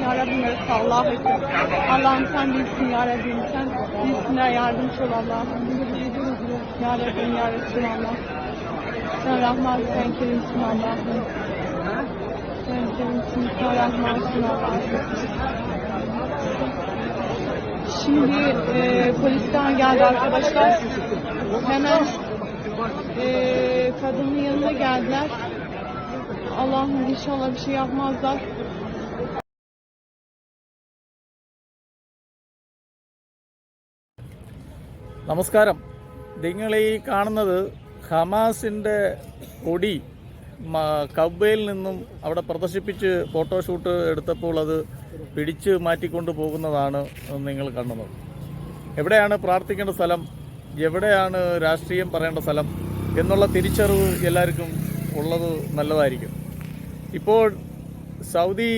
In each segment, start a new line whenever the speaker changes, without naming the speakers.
Ya Rabbim öyle Allah için. Allah'ım sen bilsin ya Rabbim. Sen bilsinler yardımcı ol Allah'ım. Ya Rabbim ya Resulallah. Sen Rahman sen Kerimsin Allah'ım. Sen Kerimsin sen Rahmansın Allah'ım. Şimdi polisten geldi arkadaşlar. Hemen kadının yanına geldiler. Allah'ım inşallah bir şey yapmazlar.
നമസ്കാരം. നിങ്ങൾ ഈ കാണുന്നത് ഹമാസിൻ്റെ കൊടി കബ്ബയിൽ നിന്നും അവിടെ പ്രദർശിപ്പിച്ച് photoshoot എടുത്തപ്പോൾ അത് പിടിച്ച് മാറ്റിക്കൊണ്ട് പോകുന്നതാണ് നിങ്ങൾ കാണുന്നത്. എവിടെയാണ് പ്രാർത്ഥിക്കേണ്ട സ്ഥലം, എവിടെയാണ് രാഷ്ട്രീയം പറയേണ്ട സ്ഥലം എന്നുള്ള തിരിച്ചറിവ് എല്ലാവർക്കും ഉള്ളത് നല്ലതായിരിക്കും. ഇപ്പോൾ സൗദി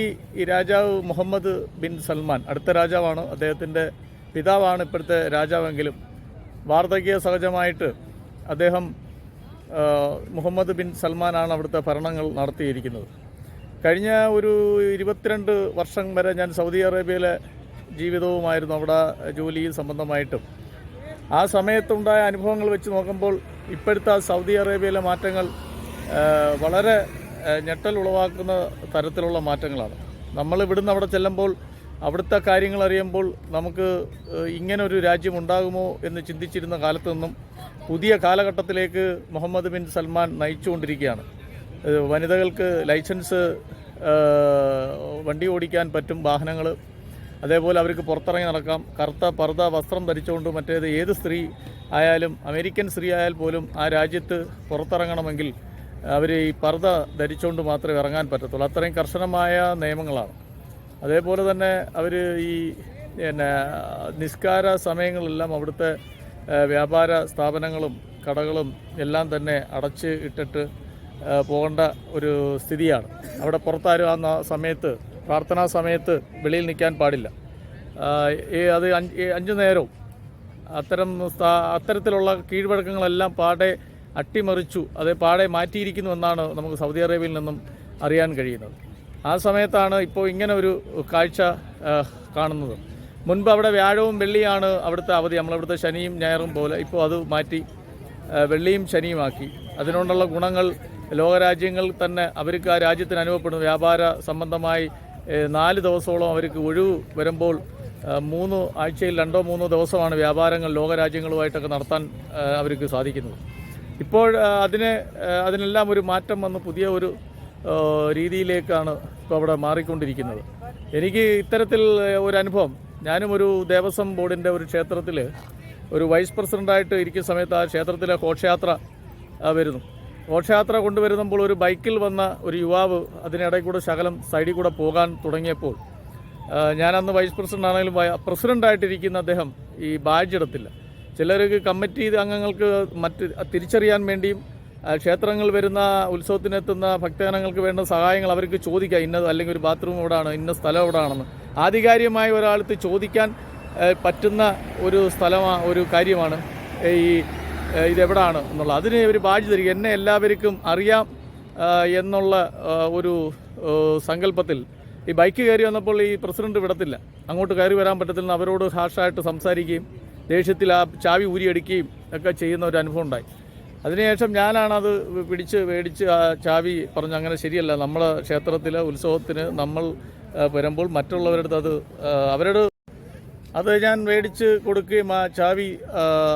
രാജാവ് മുഹമ്മദ് ബിൻ സൽമാൻ, അടുത്ത രാജാവാണ്, അദ്ദേഹത്തിൻ്റെ പിതാവാണ് ഇപ്പോഴത്തെ രാജാവെങ്കിലും വാർദ്ധക്യ സഹജമായിട്ട് അദ്ദേഹം മുഹമ്മദ് ബിൻ സൽമാനാണ് അവിടുത്തെ ഭരണങ്ങൾ നടത്തിയിരിക്കുന്നത്. കഴിഞ്ഞ ഒരു 22 വർഷം വരെ ഞാൻ സൗദി അറേബ്യയിലെ ജീവിതവുമായിരുന്നു, അവിടെ ജോലി സംബന്ധമായിട്ടും. ആ സമയത്തുണ്ടായ അനുഭവങ്ങൾ വെച്ച് നോക്കുമ്പോൾ ഇപ്പോഴത്തെ സൗദി അറേബ്യയിലെ മാറ്റങ്ങൾ വളരെ ഞെട്ടൽ ഉളവാക്കുന്ന തരത്തിലുള്ള മാറ്റങ്ങളാണ്. നമ്മൾ ഇവിടുന്ന് അവിടെ ചെല്ലുമ്പോൾ അവിടുത്തെ കാര്യങ്ങൾ അറിയുമ്പോൾ നമുക്ക് ഇങ്ങനൊരു രാജ്യം ഉണ്ടാകുമോ എന്ന് ചിന്തിച്ചിരുന്ന കാലത്തു നിന്നും പുതിയ കാലഘട്ടത്തിലേക്ക് മുഹമ്മദ് ബിൻ സൽമാൻ നയിച്ചുകൊണ്ടിരിക്കുകയാണ്. വനിതകൾക്ക് ലൈസൻസ്, വണ്ടി ഓടിക്കാൻ പറ്റും, വാഹനങ്ങൾ, അതേപോലെ അവർക്ക് പുറത്തിറങ്ങി നടക്കാം, കറുത്ത പർദ്ദ വസ്ത്രം ധരിച്ചുകൊണ്ട്. മറ്റേത് ഏത് സ്ത്രീ ആയാലും, അമേരിക്കൻ സ്ത്രീ ആയാൽ പോലും ആ രാജ്യത്ത് പുറത്തിറങ്ങണമെങ്കിൽ അവർ ഈ പർദ്ദ ധരിച്ചുകൊണ്ട് മാത്രമേ ഇറങ്ങാൻ പറ്റത്തുള്ളൂ. അത്രയും കർശനമായ നിയമങ്ങളാണ്. അതേപോലെ തന്നെ അവർ ഈ നിസ്കാര സമയങ്ങളെല്ലാം അവിടുത്തെ വ്യാപാര സ്ഥാപനങ്ങളും കടകളും എല്ലാം തന്നെ അടച്ച് ഇട്ടിട്ട് പോകേണ്ട ഒരു സ്ഥിതിയാണ്. അവിടെ പുറത്താരും ആ സമയത്ത്, പ്രാർത്ഥനാ സമയത്ത് വെളിയിൽ നിൽക്കാൻ പാടില്ല. അത് 5 നേരവും അത്തരത്തിലുള്ള കീഴ്വഴക്കങ്ങളെല്ലാം പാടെ അട്ടിമറിച്ചു, അത് പാടെ മാറ്റിയിരിക്കുന്നു എന്നാണ് നമുക്ക് സൗദി അറേബ്യയിൽ നിന്നും അറിയാൻ കഴിയുന്നത്. ആ സമയത്താണ് ഇപ്പോൾ ഇങ്ങനെ ഒരു കാഴ്ച കാണുന്നത്. മുൻപ് അവിടെ വ്യാഴവും വെള്ളിയാണ് അവിടുത്തെ അവധി, നമ്മളവിടുത്തെ ശനിയും ഞായറും പോലെ. ഇപ്പോൾ അത് മാറ്റി വെള്ളിയും ശനിയുമാക്കി. അതിനോടുള്ള ഗുണങ്ങൾ ലോകരാജ്യങ്ങൾ തന്നെ അവർക്ക് ആ രാജ്യത്തിന് അനുഭവപ്പെടുന്നു. വ്യാപാര സംബന്ധമായി 4 ദിവസത്തോളം അവർക്ക് ഒഴിവ് വരുമ്പോൾ 3 ആഴ്ചയിൽ 2-3 ദിവസമാണ് വ്യാപാരങ്ങൾ ലോകരാജ്യങ്ങളുമായിട്ടൊക്കെ നടത്താൻ അവർക്ക് സാധിക്കുന്നത്. ഇപ്പോൾ അതിനെല്ലാം ഒരു മാറ്റം വന്ന് പുതിയ ഒരു രീതിയിലേക്കാണ് ഇപ്പോൾ അവിടെ മാറിക്കൊണ്ടിരിക്കുന്നത്. എനിക്ക് ഇത്തരത്തിൽ ഒരു അനുഭവം, ഞാനും ഒരു ദേവസ്വം ബോർഡിൻ്റെ ഒരു ക്ഷേത്രത്തിൽ ഒരു വൈസ് പ്രസിഡൻ്റായിട്ട് ഇരിക്കുന്ന സമയത്ത് ആ ക്ഷേത്രത്തിലെ ഘോഷയാത്ര വരുന്നു. ഘോഷയാത്ര കൊണ്ടുവരുമ്പോൾ ഒരു ബൈക്കിൽ വന്ന ഒരു യുവാവ് അതിനിടയിൽ കൂടെ ശകലം സൈഡിൽ കൂടെ പോകാൻ തുടങ്ങിയപ്പോൾ ഞാനന്ന് വൈസ് പ്രസിഡൻ്റ് ആണെങ്കിലും പ്രസിഡൻ്റായിട്ടിരിക്കുന്ന അദ്ദേഹം ഈ ബാഡ്ജ് എടുത്തില്ല. ചിലർക്ക് കമ്മിറ്റി അംഗങ്ങൾക്ക് തിരിച്ചറിയാൻ വേണ്ടിയും ക്ഷേത്രങ്ങൾ വരുന്ന ഉത്സവത്തിനെത്തുന്ന ഭക്തജനങ്ങൾക്ക് വേണ്ട സഹായങ്ങൾ അവർക്ക് ചോദിക്കാം, ഇന്നത് അല്ലെങ്കിൽ ഒരു ബാത്റൂം എവിടെയാണ്, ഇന്ന സ്ഥലം എവിടെയാണെന്ന് ആധികാരികമായി ഒരാൾക്ക് ചോദിക്കാൻ പറ്റുന്ന ഒരു ഒരു കാര്യമാണ് ഈ ഇതെവിടാണ് എന്നുള്ളത്. അതിന് ഒരു ബാഡ്ജ് തരിക, എന്നെ എല്ലാവർക്കും അറിയാം എന്നുള്ള ഒരു സങ്കല്പത്തിൽ ഈ ബൈക്ക് കയറി വന്നപ്പോൾ ഈ പ്രസിഡന്റ് വിടത്തില്ല, അങ്ങോട്ട് കയറി വരാൻ പറ്റത്തില്ല, അവരോട് ഹാർഷായിട്ട് സംസാരിക്കുകയും ദേഷ്യത്തിൽ ആ ചാവി ഊരിയടിക്കുകയും ഒക്കെ ചെയ്യുന്ന ഒരു അനുഭവം ഉണ്ടായി. അതിനുശേഷം ഞാനാണത് മേടിച്ച് ആ ചാവി പറഞ്ഞു, അങ്ങനെ ശരിയല്ല, നമ്മളെ ക്ഷേത്രത്തിലെ ഉത്സവത്തിന് നമ്മൾ വരുമ്പോൾ മറ്റുള്ളവരുടെ അത് ഞാൻ മേടിച്ച് കൊടുക്കുകയും ആ ചാവി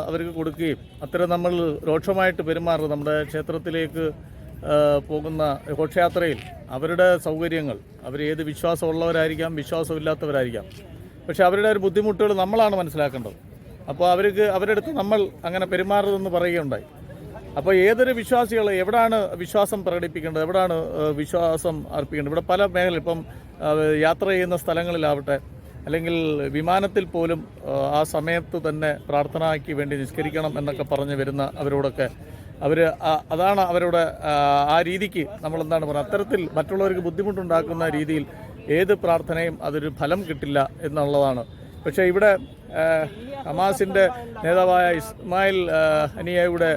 അവർക്ക് കൊടുക്കുകയും അത്തരം നമ്മൾ രോക്ഷമായിട്ട് പെരുമാറുന്നത്. നമ്മുടെ ക്ഷേത്രത്തിലേക്ക് പോകുന്ന ഘോഷയാത്രയിൽ അവരുടെ സൗകര്യങ്ങൾ, അവരേത് വിശ്വാസമുള്ളവരായിരിക്കാം, വിശ്വാസമില്ലാത്തവരായിരിക്കാം, പക്ഷെ അവരുടെ ഒരു ബുദ്ധിമുട്ടുകൾ നമ്മളാണ് മനസ്സിലാക്കേണ്ടത്. അപ്പോൾ അവരുടെ അടുത്ത് നമ്മൾ അങ്ങനെ പെരുമാറരുതെന്ന് പറയുകയുണ്ടായി. അപ്പോൾ ഏതൊരു വിശ്വാസികൾ എവിടാണ് വിശ്വാസം പ്രകടിപ്പിക്കേണ്ടത്, എവിടാണ് വിശ്വാസം അർപ്പിക്കേണ്ടത്? ഇവിടെ പല മേഖല, ഇപ്പം യാത്ര ചെയ്യുന്ന സ്ഥലങ്ങളിലാവട്ടെ, അല്ലെങ്കിൽ വിമാനത്തിൽ പോലും ആ സമയത്ത് തന്നെ പ്രാർത്ഥനയ്ക്ക് വേണ്ടി നിസ്കരിക്കണം എന്നൊക്കെ പറഞ്ഞ് വരുന്ന അവരോടൊക്കെ അതാണ് അവരുടെ ആ രീതിക്ക് നമ്മളെന്താണ് പറയുക, അത്തരത്തിൽ മറ്റുള്ളവർക്ക് ബുദ്ധിമുട്ടുണ്ടാക്കുന്ന രീതിയിൽ ഏത് പ്രാർത്ഥനയും അതൊരു ഫലം കിട്ടില്ല എന്നുള്ളതാണ്. പക്ഷേ ഇവിടെ ഹമാസിൻ്റെ നേതാവായ ഇസ്മായിൽ ഹനിയയുടെ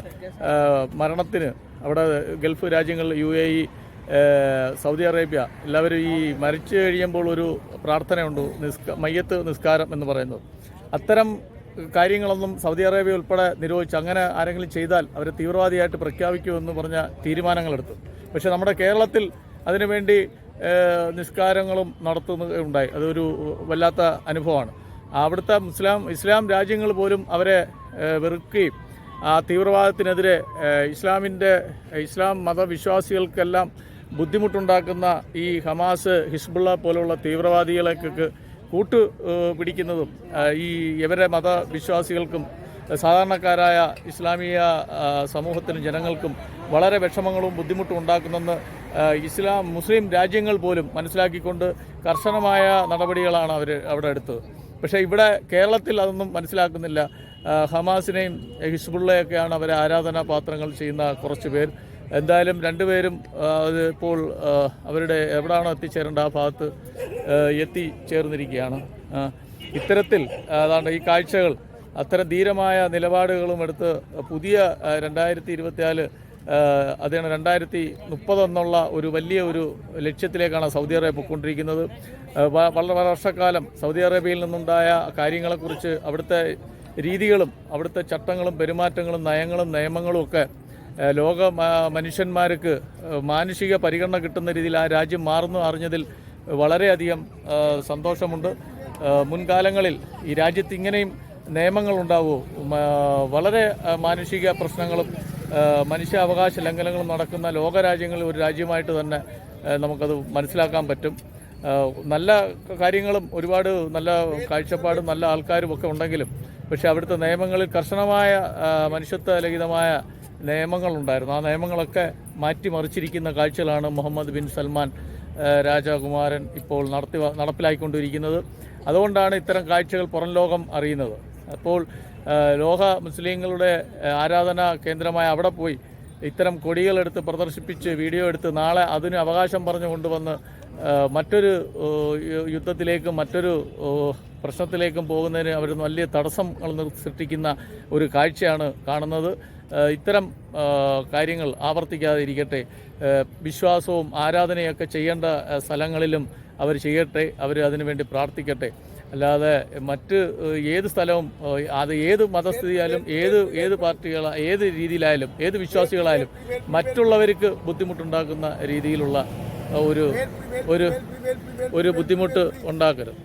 മരണത്തിന് അവിടെ ഗൾഫ് രാജ്യങ്ങൾ UAE സൗദി അറേബ്യ എല്ലാവരും ഈ മരിച്ചു കഴിയുമ്പോൾ ഒരു പ്രാർത്ഥനയുണ്ട്, മയ്യത്ത് നിസ്കാരം എന്ന് പറയുന്നത്. അത്തരം കാര്യങ്ങളൊന്നും സൗദി അറേബ്യ ഉൾപ്പെടെ നിരോധിച്ച് അങ്ങനെ ആരെങ്കിലും ചെയ്താൽ അവരെ തീവ്രവാദിയായിട്ട് പ്രഖ്യാപിക്കുമെന്ന് പറഞ്ഞ തീരുമാനങ്ങളെടുത്തു. പക്ഷേ നമ്മുടെ കേരളത്തിൽ അതിനുവേണ്ടി നിസ്കാരങ്ങളും നടത്തുന്നുണ്ടായി. അതൊരു വല്ലാത്ത അനുഭവമാണ്. അവിടുത്തെ ഇസ്ലാം രാജ്യങ്ങൾ പോലും അവരെ വെറുക്കുകയും ആ തീവ്രവാദത്തിനെതിരെ ഇസ്ലാം മതവിശ്വാസികൾക്കെല്ലാം ബുദ്ധിമുട്ടുണ്ടാക്കുന്ന ഈ ഹമാസ്, ഹിസ്ബുള്ള പോലുള്ള തീവ്രവാദികളെക്കൊക്കെ പിടിക്കുന്നതും ഈ ഇവരെ മതവിശ്വാസികൾക്കും സാധാരണക്കാരായ ഇസ്ലാമിക സമൂഹത്തിനും ജനങ്ങൾക്കും വളരെ വിഷമങ്ങളും ബുദ്ധിമുട്ടും ഉണ്ടാക്കുന്നെന്ന് മുസ്ലിം രാജ്യങ്ങൾ പോലും മനസ്സിലാക്കിക്കൊണ്ട് കർശനമായ നടപടികളാണ് അവർ അവിടെ എടുത്തത്. പക്ഷേ ഇവിടെ കേരളത്തിൽ അതൊന്നും മനസ്സിലാക്കുന്നില്ല. ഹമാസിനെയും ഹിസ്ബുള്ളയൊക്കെയാണ് അവരെ ആരാധനാ പാത്രങ്ങൾ ചെയ്യുന്ന കുറച്ച് പേർ. എന്തായാലും രണ്ടുപേരും അത് ഇപ്പോൾ അവരുടെ എവിടെയാണോ എത്തിച്ചേരേണ്ട ആ ഭാഗത്ത് എത്തിച്ചേർന്നിരിക്കുകയാണ്. ഇത്തരത്തിൽ അതാണ് ഈ കാഴ്ചകൾ. അത്തരം ധീരമായ നിലപാടുകളും എടുത്ത് പുതിയ 2024 അതാണ് 2030 എന്നുള്ള ഒരു വലിയ ഒരു ലക്ഷ്യത്തിലേക്കാണ് സൗദി അറേബ്യ പോയിക്കൊണ്ടിരിക്കുന്നത്. വളരെ വർഷക്കാലം സൗദി അറേബ്യയിൽ നിന്നുണ്ടായ കാര്യങ്ങളെക്കുറിച്ച് അവിടുത്തെ രീതികളും അവിടുത്തെ ചട്ടങ്ങളും പെരുമാറ്റങ്ങളും നയങ്ങളും നിയമങ്ങളും ഒക്കെ ലോക മനുഷ്യന്മാർക്ക് മാനുഷിക പരിഗണന കിട്ടുന്ന രീതിയിൽ ആ രാജ്യം മാറുന്നു അറിഞ്ഞതിൽ വളരെയധികം സന്തോഷമുണ്ട്. മുൻകാലങ്ങളിൽ ഈ രാജ്യത്ത് ഇങ്ങനെയും നിയമങ്ങളുണ്ടാവുമോ? വളരെ മാനുഷിക പ്രശ്നങ്ങളും മനുഷ്യാവകാശ ലംഘനങ്ങളും നടക്കുന്ന ലോകരാജ്യങ്ങളിൽ ഒരു രാജ്യമായിട്ട് തന്നെ നമുക്കത് മനസ്സിലാക്കാൻ പറ്റും. നല്ല കാര്യങ്ങളും ഒരുപാട് നല്ല കാഴ്ചപ്പാടും നല്ല ആൾക്കാരും ഒക്കെ ഉണ്ടെങ്കിലും പക്ഷേ അവിടുത്തെ നിയമങ്ങളിൽ കർശനമായ മനുഷ്യത്വരഹിതമായ നിയമങ്ങളുണ്ടായിരുന്നു. ആ നിയമങ്ങളൊക്കെ മാറ്റിമറിച്ചിരിക്കുന്ന കാഴ്ചകളാണ് മുഹമ്മദ് ബിൻ സൽമാൻ രാജകുമാരൻ ഇപ്പോൾ നടപ്പിലാക്കിക്കൊണ്ടിരിക്കുന്നത്. അതുകൊണ്ടാണ് ഇത്തരം കാഴ്ചകൾ പുറം ലോകം അറിയുന്നത്. അപ്പോൾ ലോക മുസ്ലിങ്ങളുടെ ആരാധനാ കേന്ദ്രമായ അവിടെ പോയി ഇത്തരം കൊടികളെടുത്ത് പ്രദർശിപ്പിച്ച് വീഡിയോ എടുത്ത് നാളെ അതിന് അവകാശം പറഞ്ഞു കൊണ്ടുവന്ന് മറ്റൊരു യുദ്ധത്തിലേക്കും മറ്റൊരു പ്രശ്നത്തിലേക്കും പോകുന്നതിന് അവർ വലിയ തടസ്സങ്ങൾ സൃഷ്ടിക്കുന്ന ഒരു കാഴ്ചയാണ് കാണുന്നത്. ഇത്തരം കാര്യങ്ങൾ ആവർത്തിക്കാതെ ഇരിക്കട്ടെ. വിശ്വാസവും ആരാധനയൊക്കെ ചെയ്യേണ്ട സ്ഥലങ്ങളിലും അവർ ചെയ്യട്ടെ, അവർ അതിനുവേണ്ടി പ്രാർത്ഥിക്കട്ടെ. അല്ലാതെ മറ്റ് ഏത് സ്ഥലവും അത് ഏത് മതസ്ഥിതിയായാലും ഏത് പാർട്ടികളായാലും ഏത് രീതിയിലായാലും ഏത് വിശ്വാസികളായാലും മറ്റുള്ളവർക്ക് ബുദ്ധിമുട്ടുണ്ടാക്കുന്ന രീതിയിലുള്ള ഒരു ബുദ്ധിമുട്ട് ഉണ്ടാക്കരുത്.